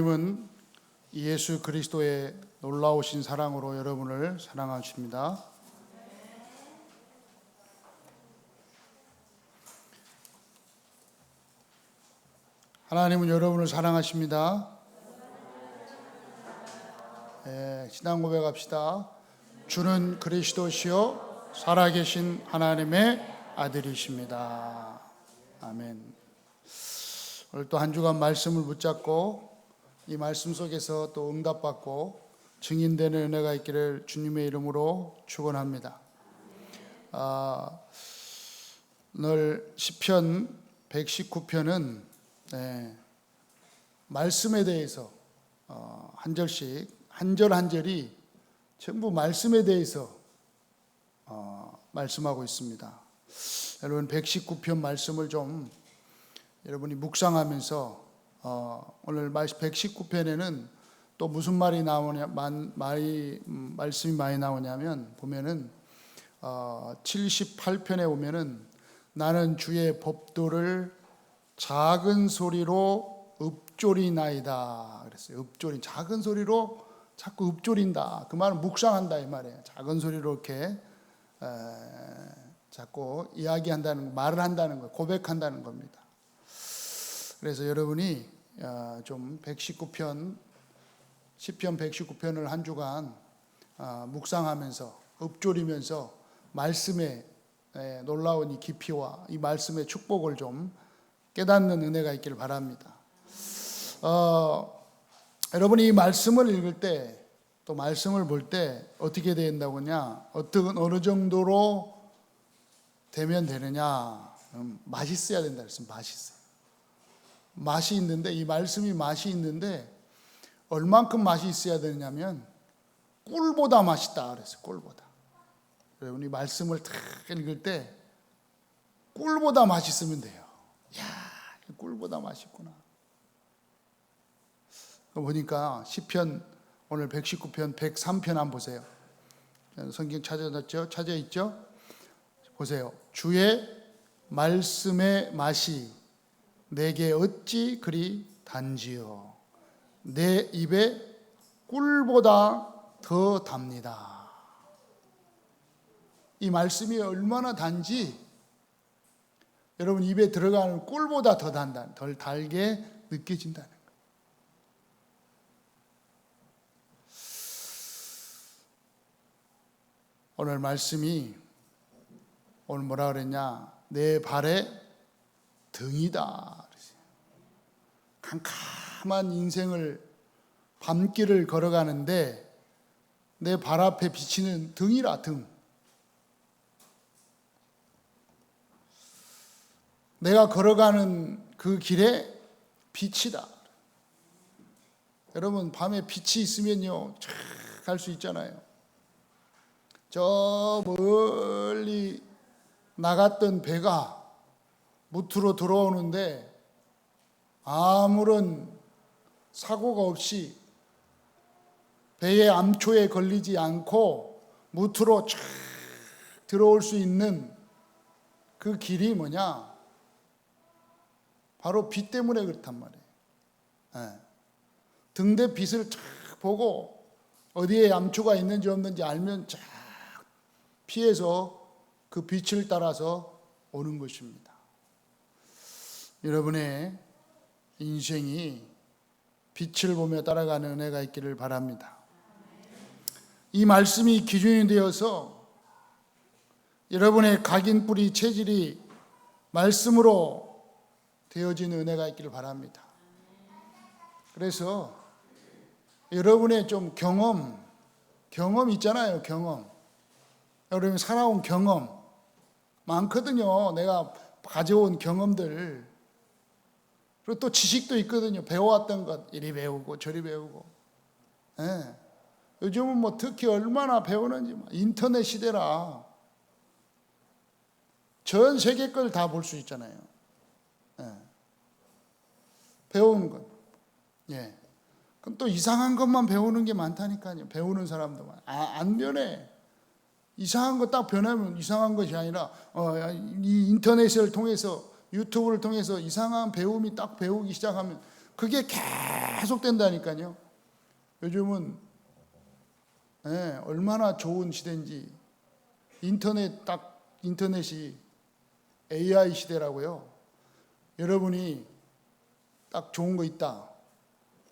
하나님은 예수 그리스도의 놀라우신 사랑으로 여러분을 사랑하십니다. 하나님은 여러분을 사랑하십니다. 신앙 고백합시다. 주는 그리스도시요 살아계신 하나님의 아들이십니다. 아멘. 오늘 또 한 주간 말씀을 붙잡고 이 말씀 속에서 또 응답받고 증인되는 은혜가 있기를 주님의 이름으로 축원합니다. 오늘 시편 119편은 말씀에 대해서 한 절씩 한 절 한 절이 전부 말씀에 대해서 말씀하고 있습니다. 여러분 119편 말씀을 좀 여러분이 묵상하면서 오늘 119편에는 또 무슨 말이 나오냐, 말씀이 많이 나오냐면 보면은 78편에 보면은 나는 주의 법도를 작은 소리로 읊조리나이다 그랬어요. 읊조린, 작은 소리로 자꾸 읊조린다. 그 말은 묵상한다 이 말이에요. 작은 소리로 이렇게 자꾸 이야기한다는, 말을 한다는 거, 고백한다는 겁니다. 그래서 여러분이 좀 119편, 시편 119편을 한 주간 묵상하면서 읊조리면서 말씀의 놀라운 이 깊이와 이 말씀의 축복을 좀 깨닫는 은혜가 있기를 바랍니다. 여러분이 이 말씀을 읽을 때, 또 말씀을 볼 때 어떻게 된다고 하냐, 어느 정도로 되면 되느냐, 맛있어야 된다 그랬습니다. 맛있어요. 맛이 있는데, 이 말씀이 맛이 있는데 얼만큼 맛이 있어야 되냐면 꿀보다 맛있다 그랬어요. 꿀보다. 여러분이 말씀을 탁 읽을 때 꿀보다 맛있으면 돼요. 이야, 꿀보다 맛있구나. 보니까 시편 오늘 119편 103편 한번 보세요. 성경 찾아놨죠? 찾아 있죠? 보세요. 주의 말씀의 맛이 내게 어찌 그리 단지요. 내 입에 꿀보다 더 답니다. 이 말씀이 얼마나 단지 여러분 입에 들어가는 꿀보다 더 단다, 덜 달게 느껴진다는 거예요. 오늘 말씀이 오늘 뭐라 그랬냐? 내 발의 등이다. 캄캄한 인생을 밤길을 걸어가는데 내 발 앞에 비치는 등이라, 등. 내가 걸어가는 그 길에 빛이다. 여러분 밤에 빛이 있으면요 쫙 갈 수 있잖아요. 저 멀리 나갔던 배가 무트로 들어오는데 아무런 사고가 없이 배의 암초에 걸리지 않고 무트로 쫙 들어올 수 있는 그 길이 뭐냐? 바로 빛 때문에 그렇단 말이에요. 등대 빛을 쫙 보고 어디에 암초가 있는지 없는지 알면 쫙 피해서 그 빛을 따라서 오는 것입니다. 여러분의 인생이 빛을 보며 따라가는 은혜가 있기를 바랍니다. 이 말씀이 기준이 되어서 여러분의 각인뿌리 체질이 말씀으로 되어지는 은혜가 있기를 바랍니다. 그래서 여러분의 좀 경험 있잖아요. 경험. 여러분 살아온 경험 많거든요. 내가 가져온 경험들. 그리고 또 지식도 있거든요. 배워왔던 것 이리 배우고 저리 배우고. 요즘은 뭐 특히 얼마나 배우는지 인터넷 시대라 전 세계 걸 다 볼 수 있잖아요. 배우는 것. 그럼 또 이상한 것만 배우는 게 많다니까요. 배우는 사람도 많아요. 안 변해. 이상한 거 딱 변하면 이상한 것이 아니라 이 인터넷을 통해서 유튜브를 통해서 이상한 배움이 딱 배우기 시작하면 그게 계속 된다니까요. 요즘은 얼마나 좋은 시대인지. 인터넷이 AI 시대라고요. 여러분이 딱 좋은 거 있다.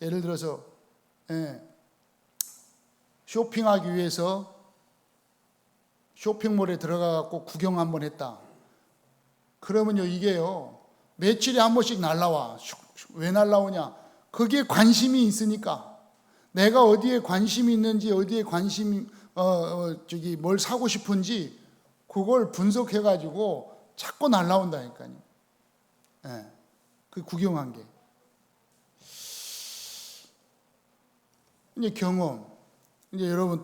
예를 들어서 쇼핑하기 위해서 쇼핑몰에 들어가 갖고 구경 한번 했다. 그러면요, 이게요, 며칠에 한 번씩 날라와. 왜 날라오냐? 그게 관심이 있으니까. 내가 어디에 관심이 있는지, 어디에 관심이 뭘 사고 싶은지 그걸 분석해 가지고 자꾸 날라온다니까요. 그 구경한 게. 이제 경험. 이제 여러분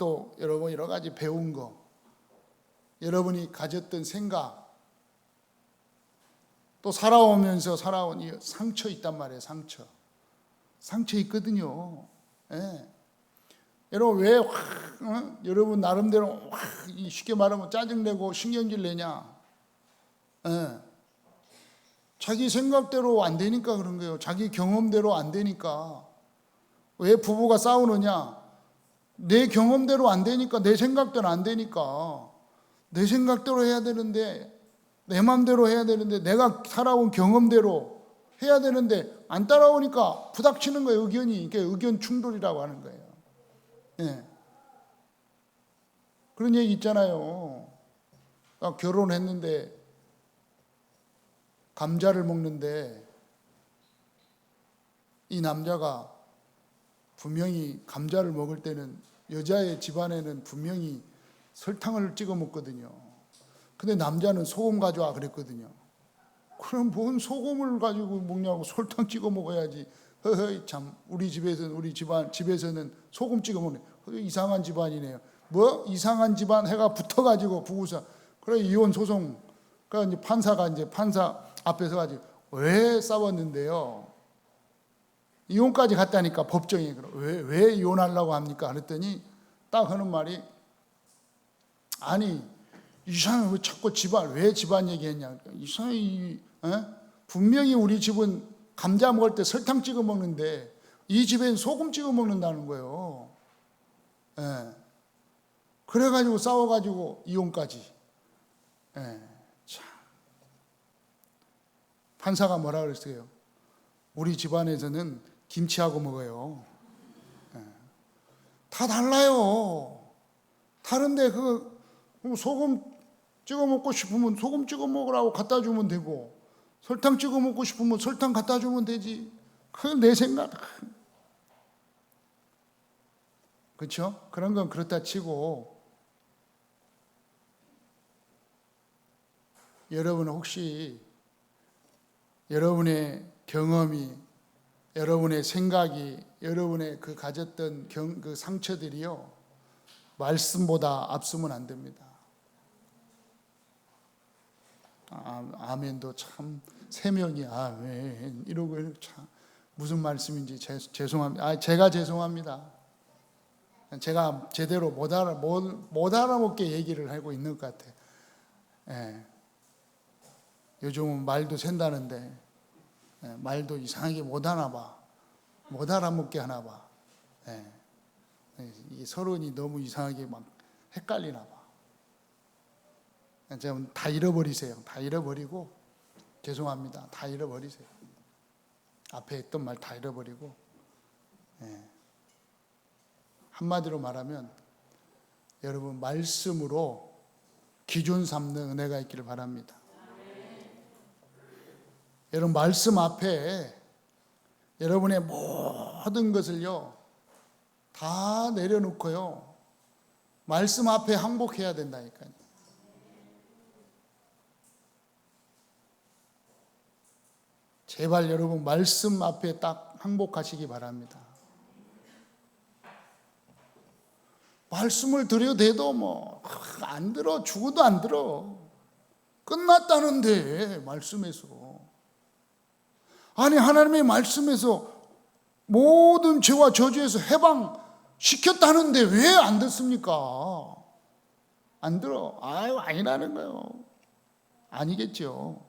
여러 가지 배운 거. 여러분이 가졌던 생각. 또 살아오면서 살아온 이 상처 있단 말이에요. 상처 있거든요. 여러분 왜 여러분 나름대로 쉽게 말하면 짜증내고 신경질 내냐? 자기 생각대로 안 되니까 그런 거예요. 자기 경험대로 안 되니까. 왜 부부가 싸우느냐? 내 경험대로 안 되니까, 내 생각대로 안 되니까. 내 생각대로 해야 되는데, 내 마음대로 해야 되는데, 내가 살아온 경험대로 해야 되는데 안 따라오니까 부닥치는 거예요. 의견이. 이게 의견 충돌이라고 하는 거예요. 그런 얘기 있잖아요. 결혼했는데 감자를 먹는데 이 남자가 분명히 감자를 먹을 때는 여자의 집안에는 분명히 설탕을 찍어 먹거든요. 근데 남자는 소금 가져와 그랬거든요. 그럼 뭔 소금을 가지고 먹냐고, 설탕 찍어 먹어야지. 허허이 참, 우리 집에서는 소금 찍어 먹네. 이상한 집안이네요. 뭐 이상한 집안 해가 붙어가지고 부부싸움. 그래 이혼 소송. 그러니까 이제 판사 앞에서 가지고 왜 싸웠는데요? 이혼까지 갔다니까 법정에. 왜 이혼하려고 합니까? 그랬더니 딱 하는 말이, 아니 이상해, 왜 자꾸 왜 집안 얘기했냐? 이상해. 분명히 우리 집은 감자 먹을 때 설탕 찍어 먹는데 이 집엔 소금 찍어 먹는다는 거예요. 그래가지고 싸워가지고 이혼까지. 참. 판사가 뭐라 그랬어요? 우리 집안에서는 김치하고 먹어요. 다 달라요. 다른데 소금 찍어 먹고 싶으면 소금 찍어 먹으라고 갖다 주면 되고, 설탕 찍어 먹고 싶으면 설탕 갖다 주면 되지. 그건 내 생각. 그렇죠? 그런 건 그렇다 치고, 여러분은 혹시 여러분의 경험이, 여러분의 생각이, 여러분의 그 가졌던 그 상처들이요, 말씀보다 앞서면 안 됩니다. 아멘도 참 3명이 아멘 이러고 참 무슨 말씀인지 죄송합니다. 제가 죄송합니다. 제가 제대로 못 알아먹게 얘기를 하고 있는 것 같아요. 요즘은 말도 샌다는데 말도 이상하게 못 하나 봐. 못 알아먹게 하나 봐. 이게 서론이 너무 이상하게 막 헷갈리나 봐. 다 잃어버리세요. 다 잃어버리고, 죄송합니다. 다 잃어버리세요. 앞에 했던 말 다 잃어버리고, 한마디로 말하면 여러분 말씀으로 기준 삼는 은혜가 있기를 바랍니다. 여러분 말씀 앞에 여러분의 모든 것을요 다 내려놓고요 말씀 앞에 항복해야 된다니까요. 제발 여러분 말씀 앞에 딱 항복하시기 바랍니다. 말씀을 드려대도 안 들어. 죽어도 안 들어. 끝났다는데 말씀에서. 아니 하나님의 말씀에서 모든 죄와 저주에서 해방시켰다는데 왜 안 듣습니까? 안 들어. 아니라는 거예요. 아니겠죠.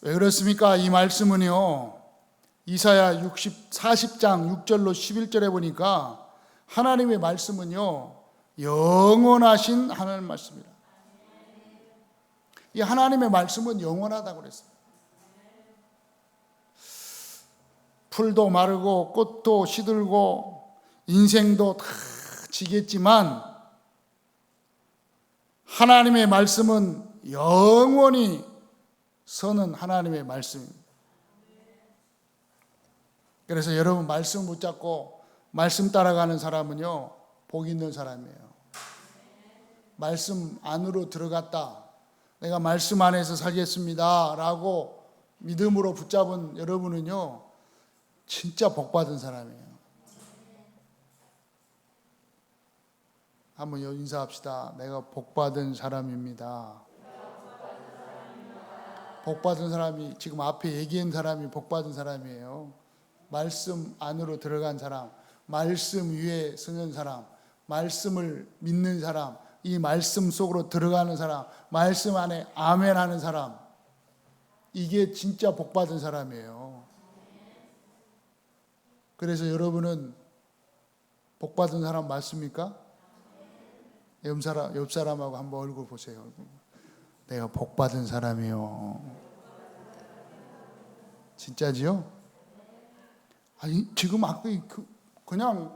왜 그렇습니까? 이 말씀은요, 이사야 40장 6절로 11절에 보니까 하나님의 말씀은요, 영원하신 하나님 말씀이라. 이 하나님의 말씀은 영원하다고 그랬어요. 풀도 마르고 꽃도 시들고 인생도 다 지겠지만 하나님의 말씀은 영원히 서는 하나님의 말씀입니다. 그래서 여러분 말씀 붙잡고 말씀 따라가는 사람은요, 복 있는 사람이에요. 말씀 안으로 들어갔다, 내가 말씀 안에서 살겠습니다 라고 믿음으로 붙잡은 여러분은요, 진짜 복 받은 사람이에요. 한번 인사합시다. 내가 복 받은 사람입니다. 복 받은 사람이, 지금 앞에 얘기한 사람이 복 받은 사람이에요. 말씀 안으로 들어간 사람, 말씀 위에 서는 사람, 말씀을 믿는 사람, 이 말씀 속으로 들어가는 사람, 말씀 안에 아멘 하는 사람, 이게 진짜 복 받은 사람이에요. 그래서 여러분은 복 받은 사람 맞습니까? 옆 사람하고 한번 얼굴 보세요. 내가 복 받은 사람이요. 진짜지요? 아니, 지금 그냥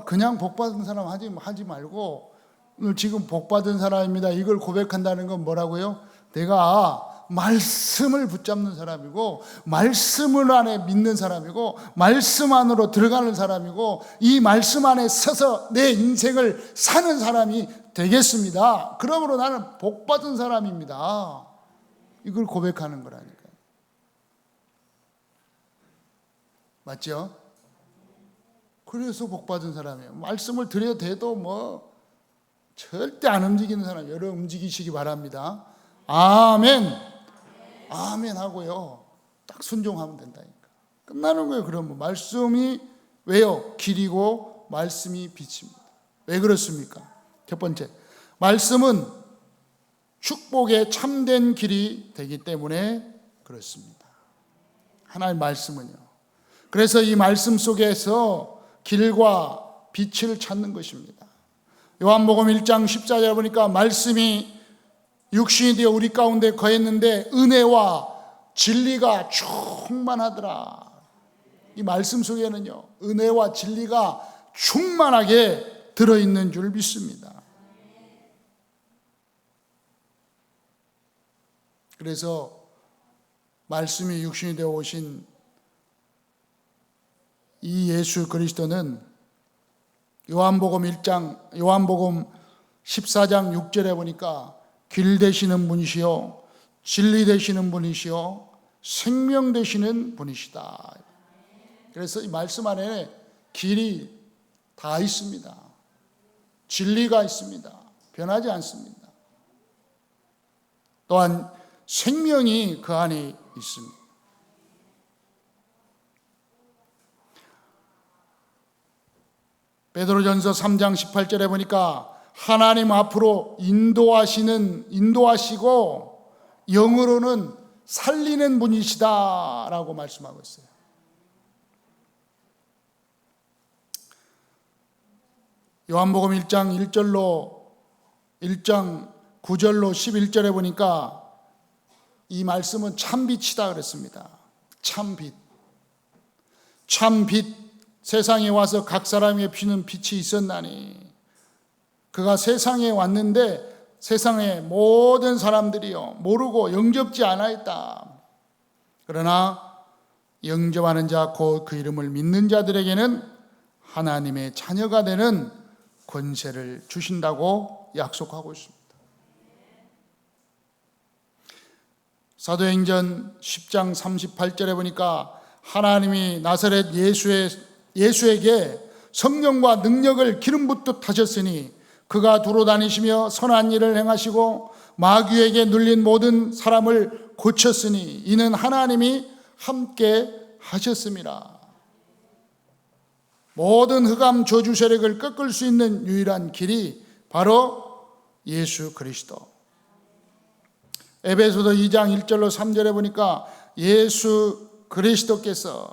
그냥 복 받은 사람 하지 말고, 오늘 지금 복 받은 사람입니다, 이걸 고백한다는 건 뭐라고요? 내가 말씀을 붙잡는 사람이고, 말씀을 안에 믿는 사람이고, 말씀 안으로 들어가는 사람이고, 이 말씀 안에 서서 내 인생을 사는 사람이 되겠습니다. 그러므로 나는 복 받은 사람입니다, 이걸 고백하는 거라니까요. 맞죠? 그래서 복 받은 사람이에요. 말씀을 드려도 돼도 절대 안 움직이는 사람, 여러분 움직이시기 바랍니다. 아멘. 아멘 하고요, 딱 순종하면 된다니까. 끝나는 거예요. 그러면 말씀이 왜요? 길이고 말씀이 빛입니다. 왜 그렇습니까? 첫 번째, 말씀은 축복의 참된 길이 되기 때문에 그렇습니다. 하나님의 말씀은요. 그래서 이 말씀 속에서 길과 빛을 찾는 것입니다. 요한복음 1장 14절에 보니까 말씀이 육신이 되어 우리 가운데 거했는데 은혜와 진리가 충만하더라. 이 말씀 속에는요, 은혜와 진리가 충만하게 들어있는 줄 믿습니다. 그래서 말씀이 육신이 되어 오신 이 예수 그리스도는 요한복음 14장 6절에 보니까 길 되시는 분이시요 진리 되시는 분이시요 생명 되시는 분이시다. 그래서 이 말씀 안에 길이 다 있습니다. 진리가 있습니다. 변하지 않습니다. 또한 생명이 그 안에 있습니다. 베드로전서 3장 18절에 보니까 하나님 앞으로 인도하시고 영으로는 살리는 분이시다라고 말씀하고 있어요. 요한복음 1장 9절로 11절에 보니까 이 말씀은 참빛이다 그랬습니다. 참빛. 세상에 와서 각 사람에게 피는 빛이 있었나니 그가 세상에 왔는데 세상의 모든 사람들이요 모르고 영접지 않아있다. 그러나 영접하는 자 곧 그 이름을 믿는 자들에게는 하나님의 자녀가 되는 권세를 주신다고 약속하고 있습니다. 사도행전 10장 38절에 보니까 하나님이 나사렛 예수에게 성령과 능력을 기름 붓듯 하셨으니 그가 두루 다니시며 선한 일을 행하시고 마귀에게 눌린 모든 사람을 고쳤으니 이는 하나님이 함께 하셨음이라. 모든 흑암 저주 세력을 꺾을 수 있는 유일한 길이 바로 예수 그리스도. 에베소서 2장 1절로 3절에 보니까 예수 그리스도께서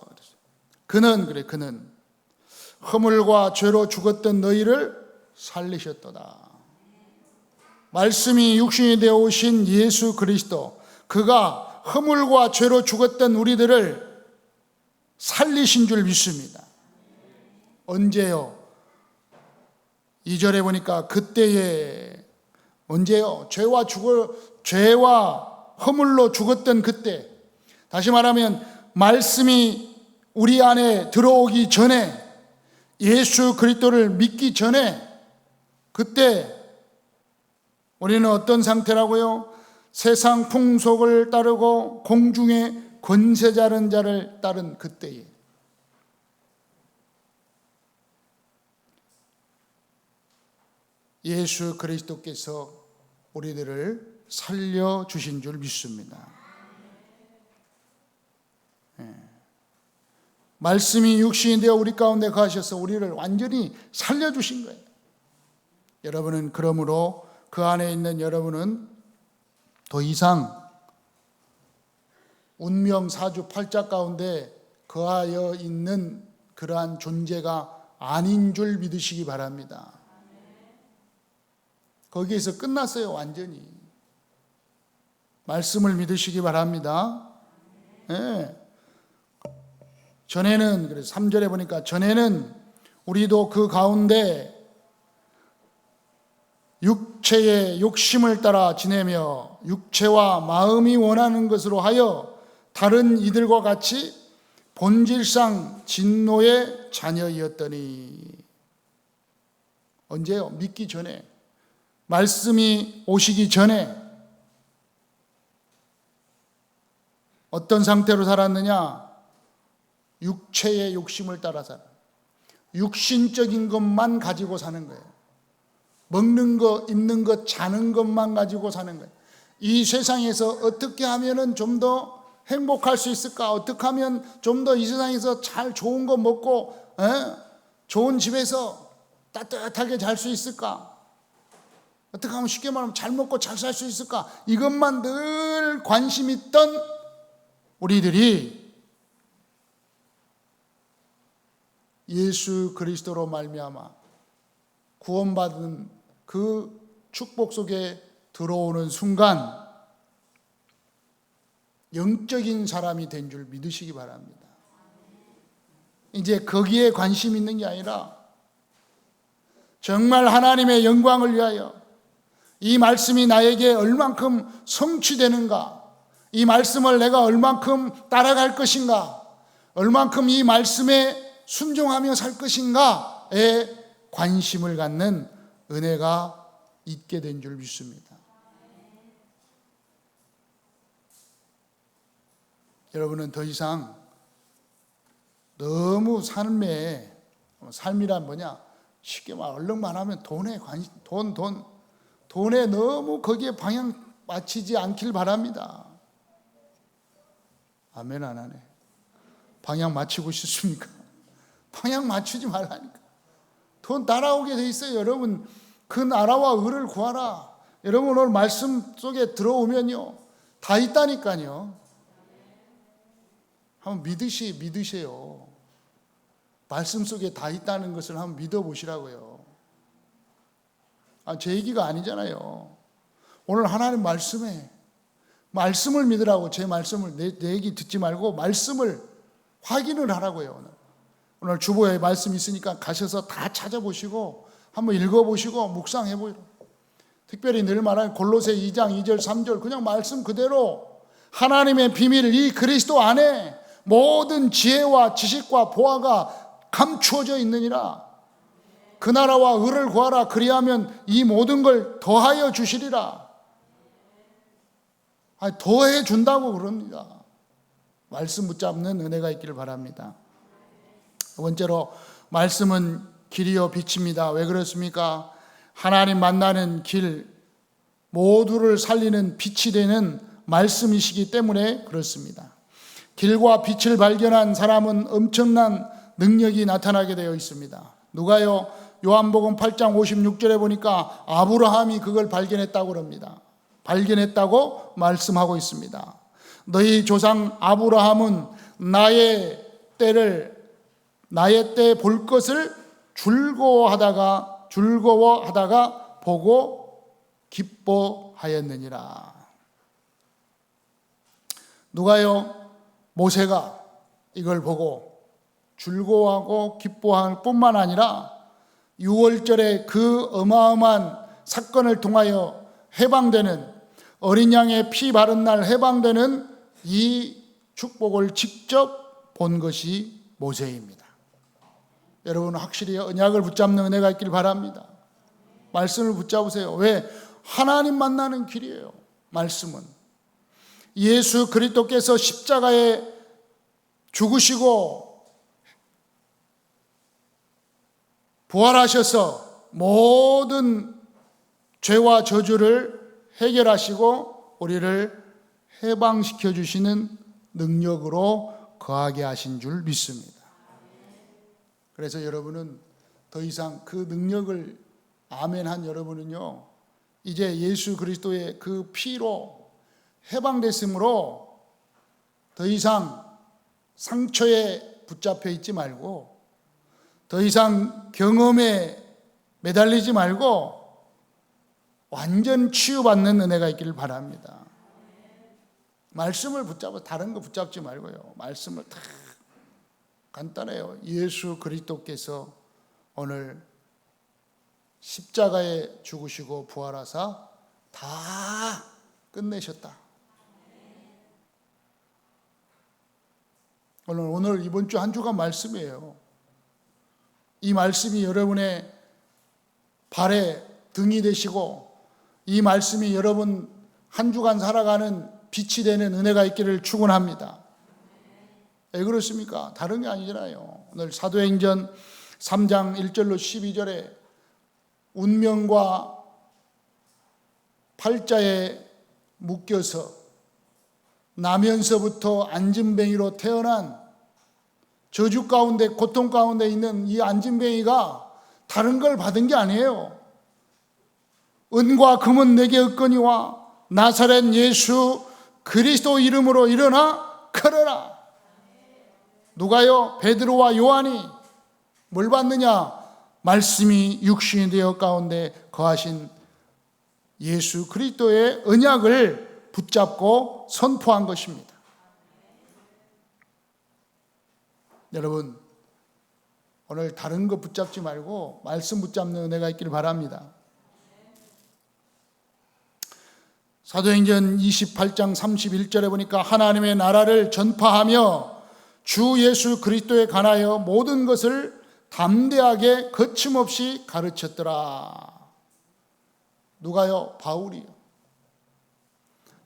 그는 허물과 죄로 죽었던 너희를 살리셨도다. 말씀이 육신이 되어 오신 예수 그리스도, 그가 허물과 죄로 죽었던 우리들을 살리신 줄 믿습니다. 언제요? 2절에 보니까 그때에, 언제요? 죄와 허물로 죽었던 그때. 다시 말하면 말씀이 우리 안에 들어오기 전에, 예수 그리스도를 믿기 전에, 그때 우리는 어떤 상태라고요? 세상 풍속을 따르고 공중의 권세자른 자를 따른 그때에 예수 그리스도께서 우리들을 살려주신 줄 믿습니다. 말씀이 육신이 되어 우리 가운데 거하셔서 우리를 완전히 살려주신 거예요. 여러분은 그러므로 그 안에 있는 여러분은 더 이상 운명사주 팔자 가운데 거하여 있는 그러한 존재가 아닌 줄 믿으시기 바랍니다. 거기에서 끝났어요, 완전히. 말씀을 믿으시기 바랍니다. 네. 전에는, 그래서 3절에 보니까 전에는 우리도 그 가운데 육체의 욕심을 따라 지내며 육체와 마음이 원하는 것으로 하여 다른 이들과 같이 본질상 진노의 자녀이었더니. 언제요? 믿기 전에, 말씀이 오시기 전에 어떤 상태로 살았느냐? 육체의 욕심을 따라 살아. 육신적인 것만 가지고 사는 거예요. 먹는 것, 입는 것, 자는 것만 가지고 사는 거예요. 이 세상에서 어떻게 하면 좀 더 행복할 수 있을까? 어떻게 하면 좀 더 이 세상에서 잘 좋은 거 먹고 좋은 집에서 따뜻하게 잘 수 있을까? 어떻게 하면 쉽게 말하면 잘 먹고 잘 살 수 있을까? 이것만 늘 관심 있던 우리들이 예수 그리스도로 말미암아 구원받은 그 축복 속에 들어오는 순간 영적인 사람이 된 줄 믿으시기 바랍니다. 이제 거기에 관심 있는 게 아니라 정말 하나님의 영광을 위하여 이 말씀이 나에게 얼만큼 성취되는가, 이 말씀을 내가 얼만큼 따라갈 것인가, 얼만큼 이 말씀에 순종하며 살 것인가에 관심을 갖는 은혜가 있게 된 줄 믿습니다. 여러분은 더 이상 너무 삶이란 뭐냐? 쉽게 말 얼른만 하면 돈에 너무 거기에 방향 맞추지 않길 바랍니다. 아멘 안 하네. 방향 맞추고 싶습니까? 방향 맞추지 말라니까. 돈 따라오게 돼 있어요. 여러분, 그 나라와 의를 구하라. 여러분 오늘 말씀 속에 들어오면요, 다 있다니까요. 한번 믿으세요. 말씀 속에 다 있다는 것을 한번 믿어보시라고요. 제 얘기가 아니잖아요. 오늘 하나님 말씀을 믿으라고. 제 말씀을, 내 얘기 듣지 말고 말씀을 확인을 하라고요. 오늘 주보에 말씀 있으니까 가셔서 다 찾아보시고 한번 읽어보시고 묵상해보시고, 특별히 늘 말하는 골로새 2장 2절 3절 그냥 말씀 그대로 하나님의 비밀, 이 그리스도 안에 모든 지혜와 지식과 보화가 감추어져 있느니라. 그 나라와 의를 구하라. 그리하면 이 모든 걸 더하여 주시리라. 더해 준다고 그럽니다. 말씀 붙잡는 은혜가 있기를 바랍니다. 두 번째로, 말씀은 길이요 빛입니다. 왜 그렇습니까? 하나님 만나는 길, 모두를 살리는 빛이 되는 말씀이시기 때문에 그렇습니다. 길과 빛을 발견한 사람은 엄청난 능력이 나타나게 되어 있습니다. 누가요? 요한복음 8장 56절에 보니까 아브라함이 그걸 발견했다고 합니다. 발견했다고 말씀하고 있습니다. 너희 조상 아브라함은 나의 때 볼 것을 즐거워하다가 보고 기뻐하였느니라. 누가요? 모세가 이걸 보고 즐거워하고 기뻐할 뿐만 아니라 6월절에 그 어마어마한 사건을 통하여 해방되는, 어린 양의 피 바른 날 해방되는 이 축복을 직접 본 것이 모세입니다. 여러분 확실히 언약을 붙잡는 은혜가 있길 바랍니다. 말씀을 붙잡으세요. 왜? 하나님 만나는 길이에요. 말씀은 예수 그리스도께서 십자가에 죽으시고 부활하셔서 모든 죄와 저주를 해결하시고 우리를 해방시켜 주시는 능력으로 거하게 하신 줄 믿습니다. 그래서 여러분은 더 이상 그 능력을 아멘한 여러분은요, 이제 예수 그리스도의 그 피로 해방됐으므로 더 이상 상처에 붙잡혀 있지 말고, 더 이상 경험에 매달리지 말고 완전 치유받는 은혜가 있기를 바랍니다. 말씀을 붙잡아, 다른 거 붙잡지 말고요. 말씀을 다 간단해요. 예수 그리스도께서 오늘 십자가에 죽으시고 부활하사 다 끝내셨다. 오늘 이번 주 한 주간 말씀이에요. 이 말씀이 여러분의 발에 등이 되시고, 이 말씀이 여러분 한 주간 살아가는 빛이 되는 은혜가 있기를 축원합니다. 왜 그렇습니까? 다른 게 아니잖아요. 오늘 사도행전 3장 1절로 12절에 운명과 팔자에 묶여서 나면서부터 안진뱅이로 태어난, 저주 가운데 고통 가운데 있는 이 안진뱅이가 다른 걸 받은 게 아니에요. 은과 금은 내게 없거니와 나사렛 예수 그리스도 이름으로 일어나 걸어라. 누가요? 베드로와 요한이 뭘 받느냐? 말씀이 육신이 되어 가운데 거하신 예수 그리스도의 언약을 붙잡고 선포한 것입니다. 여러분, 오늘 다른 거 붙잡지 말고 말씀 붙잡는 은혜가 있기를 바랍니다. 사도행전 28장 31절에 보니까 하나님의 나라를 전파하며 주 예수 그리스도에 관하여 모든 것을 담대하게 거침없이 가르쳤더라. 누가요? 바울이요.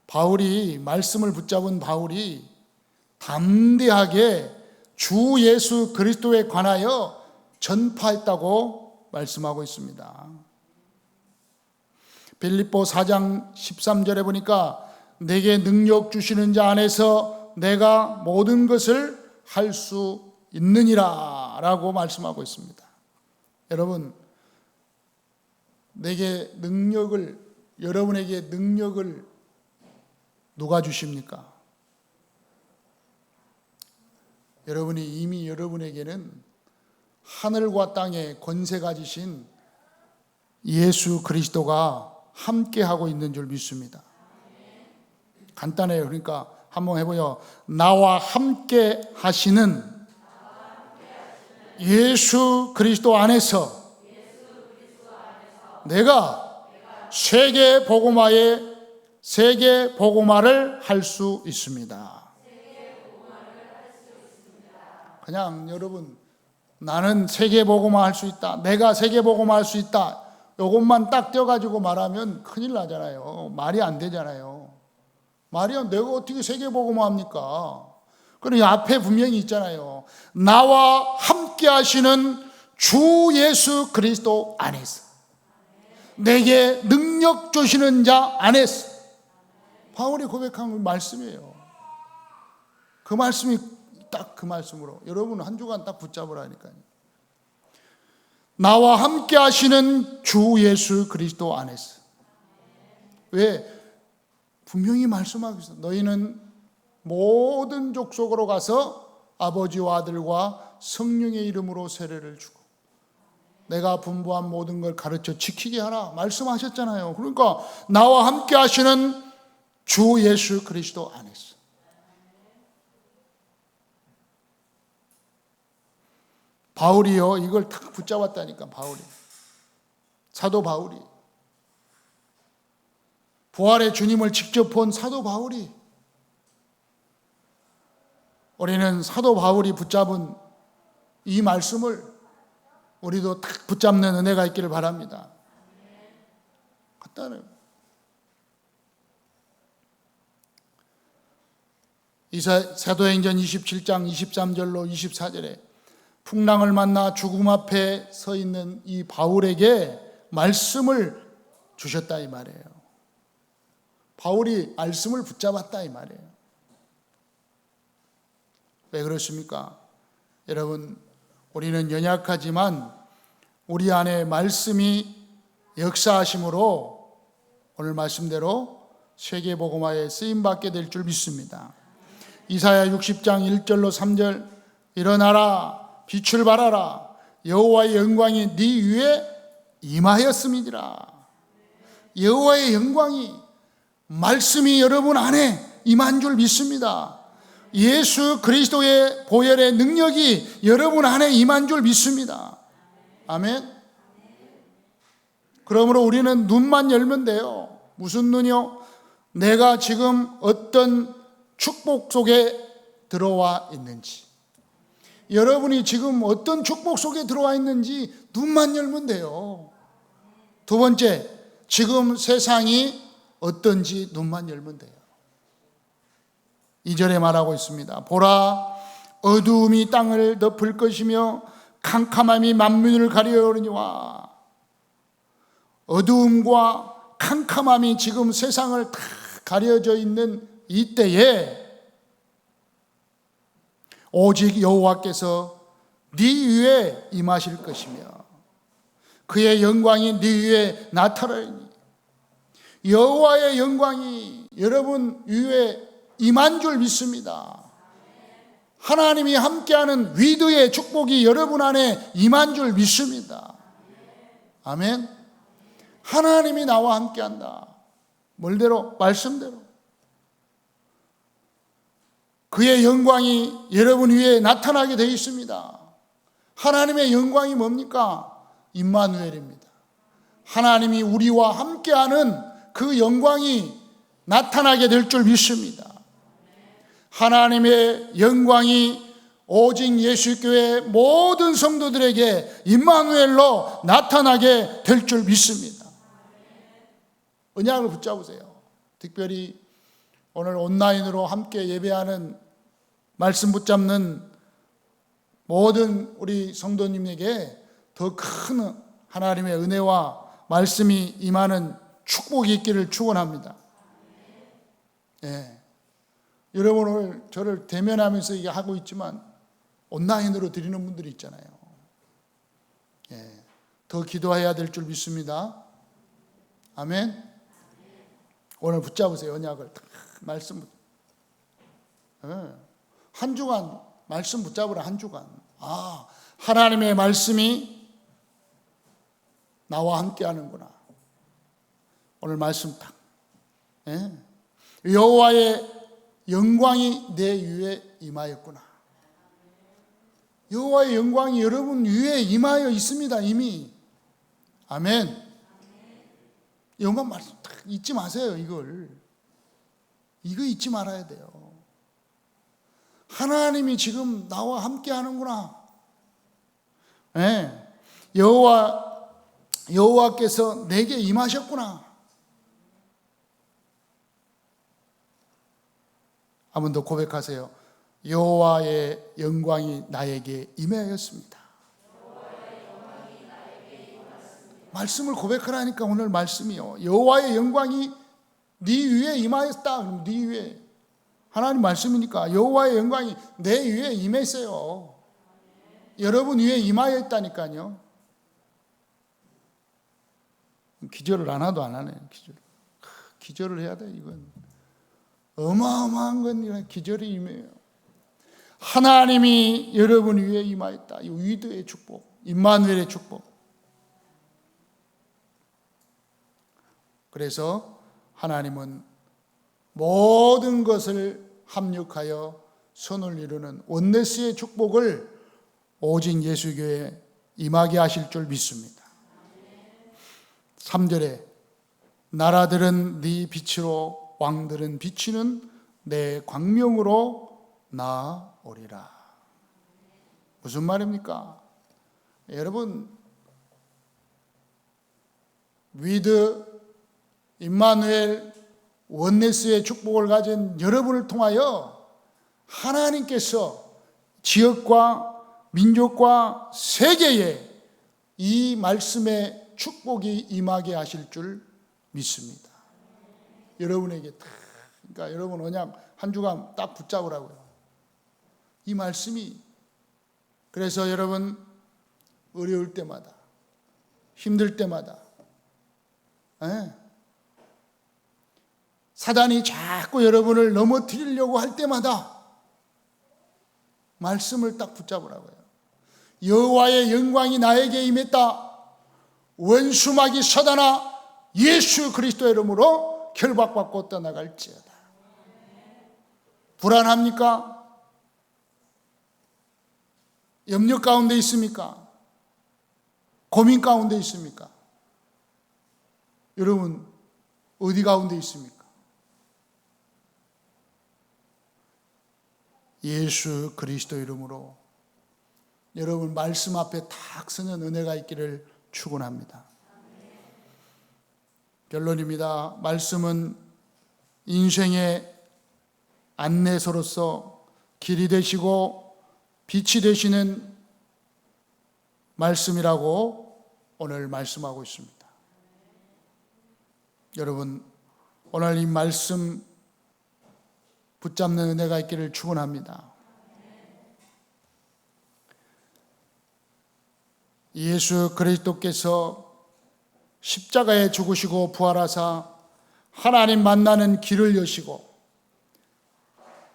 바울이, 말씀을 붙잡은 바울이 담대하게 주 예수 그리스도에 관하여 전파했다고 말씀하고 있습니다. 빌립보 4장 13절에 보니까 내게 능력 주시는 자 안에서 내가 모든 것을 할 수 있느니라 라고 말씀하고 있습니다. 여러분, 여러분에게 능력을 누가 주십니까? 여러분이 이미 여러분에게는 하늘과 땅의 권세 가지신 예수 그리스도가 함께하고 있는 줄 믿습니다. 간단해요. 그러니까 한번 해보요. 나와 함께 하시는 예수 그리스도 안에서 내가 세계 복음화를 할 수 있습니다. 그냥 여러분, 나는 세계 복음화 할 수 있다, 내가 세계 복음화 할 수 있다, 이것만 딱 떼어가지고 말하면 큰일 나잖아요. 말이 안 되잖아요. 말이 안, 내가 어떻게 세계 복음화 합니까? 그리고 앞에 분명히 있잖아요. 나와 함께 하시는 주 예수 그리스도 안에서, 내게 능력 주시는 자 안에서. 바울이 고백한 말씀이에요. 그 말씀이 딱 그 말씀으로 여러분 한 주간 딱 붙잡으라니까요. 나와 함께 하시는 주 예수 그리스도 안에서. 왜? 분명히 말씀하고 있어. 너희는 모든 족속으로 가서 아버지와 아들과 성령의 이름으로 세례를 주고 내가 분부한 모든 걸 가르쳐 지키게 하라 말씀하셨잖아요. 그러니까 나와 함께 하시는 주 예수 그리스도 안에서 바울이요 이걸 탁 붙잡았다니까. 바울이, 사도 바울이, 부활의 주님을 직접 본 사도 바울이, 우리는 사도 바울이 붙잡은 이 말씀을 우리도 탁 붙잡는 은혜가 있기를 바랍니다. 간단해요. 사도행전 27장 23절로 24절에 풍랑을 만나 죽음 앞에 서 있는 이 바울에게 말씀을 주셨다 이 말이에요. 바울이 말씀을 붙잡았다 이 말이에요. 왜 그렇습니까? 여러분, 우리는 연약하지만 우리 안에 말씀이 역사하심으로 오늘 말씀대로 세계복음화에 쓰임받게 될 줄 믿습니다. 이사야 60장 1절로 3절 일어나라 빛을 발하라 여호와의 영광이 네 위에 임하였음이니라. 여호와의 영광이, 말씀이 여러분 안에 임한 줄 믿습니다. 예수 그리스도의 보혈의 능력이 여러분 안에 임한 줄 믿습니다. 아멘. 그러므로 우리는 눈만 열면 돼요. 무슨 눈이요? 내가 지금 어떤 축복 속에 들어와 있는지, 여러분이 지금 어떤 축복 속에 들어와 있는지 눈만 열면 돼요. 두 번째, 지금 세상이 어떤지 눈만 열면 돼요. 2절에 말하고 있습니다. 보라, 어두움이 땅을 덮을 것이며 캄캄함이 만민을 가려오느니와. 어두움과 캄캄함이 지금 세상을 다 가려져 있는 이때에 오직 여호와께서 네 위에 임하실 것이며 그의 영광이 네 위에 나타나리니. 여호와의 영광이 여러분 위에 임한 줄 믿습니다. 하나님이 함께하는 위대의 축복이 여러분 안에 임한 줄 믿습니다. 아멘. 하나님이 나와 함께한다. 뭘대로? 말씀대로. 그의 영광이 여러분 위에 나타나게 되어 있습니다. 하나님의 영광이 뭡니까? 임마누엘입니다. 하나님이 우리와 함께하는 그 영광이 나타나게 될 줄 믿습니다. 하나님의 영광이 오직 예수교회 모든 성도들에게 임마누엘로 나타나게 될 줄 믿습니다. 언약을 붙잡으세요. 특별히 오늘 온라인으로 함께 예배하는 말씀 붙잡는 모든 우리 성도님에게 더 큰 하나님의 은혜와 말씀이 임하는 축복이 있기를 축원합니다. 예. 여러분 오늘 저를 대면하면서 이게 하고 있지만 온라인으로 드리는 분들이 있잖아요. 예. 더 기도해야 될 줄 믿습니다. 아멘. 오늘 붙잡으세요. 언약을 말씀. 예. 한 주간 말씀 붙잡으라. 한 주간. 하나님의 말씀이 나와 함께 하는구나. 오늘 말씀 딱. 예. 여호와의 영광이 내 위에 임하였구나. 여호와의 영광이 여러분 위에 임하여 있습니다. 이미. 아멘. 이것만 말씀 딱 잊지 마세요. 이거 잊지 말아야 돼요. 하나님이 지금 나와 함께 하는구나. 네. 여호와께서 내게 임하셨구나. 한 번 더 고백하세요. 여호와의 영광이 나에게 임하였습니다. 말씀을 고백하라니까 오늘 말씀이요. 여호와의 영광이 네 위에 임하였다. 그럼 네 위에. 하나님 말씀이니까 여호와의 영광이 내 위에 임했어요. 여러분 위에 임하여 있다니까요. 기절을 안 하도 안 하네. 기절을 해야 돼. 이건 어마어마한 건 기절이 임해요. 하나님이 여러분 위에 임하였다. 이 위드의 축복, 임마누엘의 축복. 그래서 하나님은 모든 것을 합력하여 선을 이루는 원네스의 축복을 오직 예수교회에 임하게 하실 줄 믿습니다. 3절에 나라들은 네 빛으로 왕들은 비치는 내 광명으로 나오리라. 무슨 말입니까? 여러분, 위드 임마누엘 원네스의 축복을 가진 여러분을 통하여 하나님께서 지역과 민족과 세계에 이 말씀의 축복이 임하게 하실 줄 믿습니다. 여러분에게 다, 그러니까 여러분 언약 한 주간 딱 붙잡으라고요. 이 말씀이. 그래서 여러분 어려울 때마다, 힘들 때마다, 사단이 자꾸 여러분을 넘어뜨리려고 할 때마다 말씀을 딱 붙잡으라고요. 여호와의 영광이 나에게 임했다. 원수막이 서다나 예수 그리스도의 이름으로 결박받고 떠나갈지어다. 불안합니까? 염려 가운데 있습니까? 고민 가운데 있습니까? 여러분 어디 가운데 있습니까? 예수 그리스도 이름으로 여러분 말씀 앞에 탁 서는 은혜가 있기를 축원합니다. 결론입니다. 말씀은 인생의 안내서로서 길이 되시고 빛이 되시는 말씀이라고 오늘 말씀하고 있습니다. 여러분 오늘 이 말씀 붙잡는 은혜가 있기를 축원합니다. 예수 그리스도께서 십자가에 죽으시고 부활하사 하나님 만나는 길을 여시고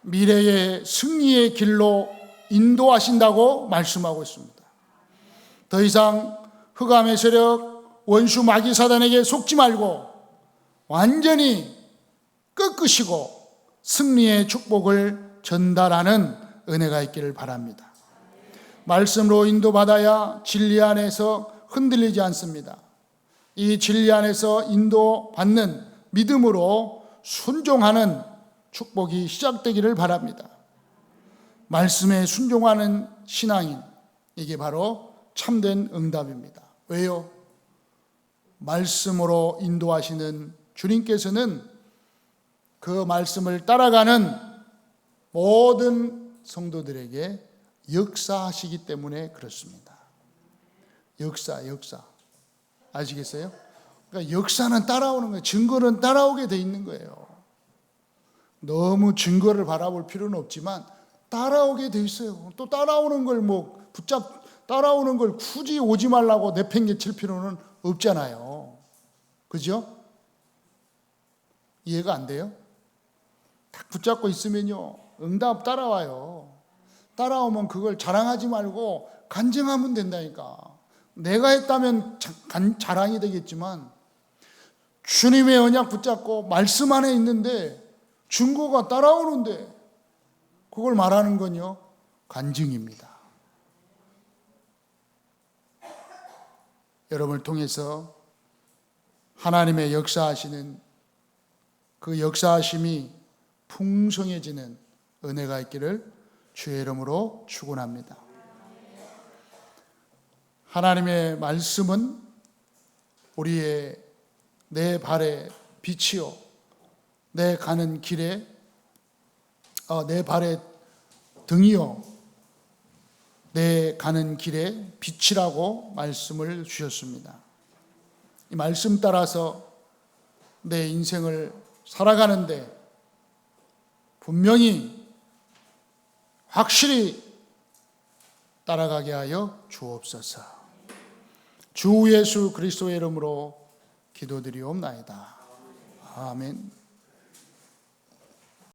미래의 승리의 길로 인도하신다고 말씀하고 있습니다. 더 이상 흑암의 세력, 원수 마귀 사단에게 속지 말고 완전히 꺾으시고 승리의 축복을 전달하는 은혜가 있기를 바랍니다. 말씀으로 인도받아야 진리 안에서 흔들리지 않습니다. 이 진리 안에서 인도받는 믿음으로 순종하는 축복이 시작되기를 바랍니다. 말씀에 순종하는 신앙인, 이게 바로 참된 응답입니다. 왜요? 말씀으로 인도하시는 주님께서는 그 말씀을 따라가는 모든 성도들에게 역사하시기 때문에 그렇습니다. 역사. 아시겠어요? 그러니까 역사는 따라오는 거예요. 증거는 따라오게 돼 있는 거예요. 너무 증거를 바라볼 필요는 없지만 따라오게 돼 있어요. 또 따라오는 걸 따라오는 걸 굳이 오지 말라고 내팽개칠 필요는 없잖아요. 그죠? 이해가 안 돼요? 딱 붙잡고 있으면요, 응답 따라와요. 따라오면 그걸 자랑하지 말고 간증하면 된다니까. 내가 했다면 자랑이 되겠지만 주님의 언약 붙잡고 말씀 안에 있는데 증거가 따라오는데 그걸 말하는 건요, 간증입니다. 여러분을 통해서 하나님의 역사하시는 그 역사하심이 풍성해지는 은혜가 있기를 주의 이름으로 축원합니다. 하나님의 말씀은 우리의 내 발의 빛이요, 내 가는 길에 내 발의 등이요, 내 가는 길에 빛이라고 말씀을 주셨습니다. 이 말씀 따라서 내 인생을 살아가는데 분명히 확실히 따라가게 하여 주옵소서. 주 예수 그리스도의 이름으로 기도드리옵나이다. 아멘.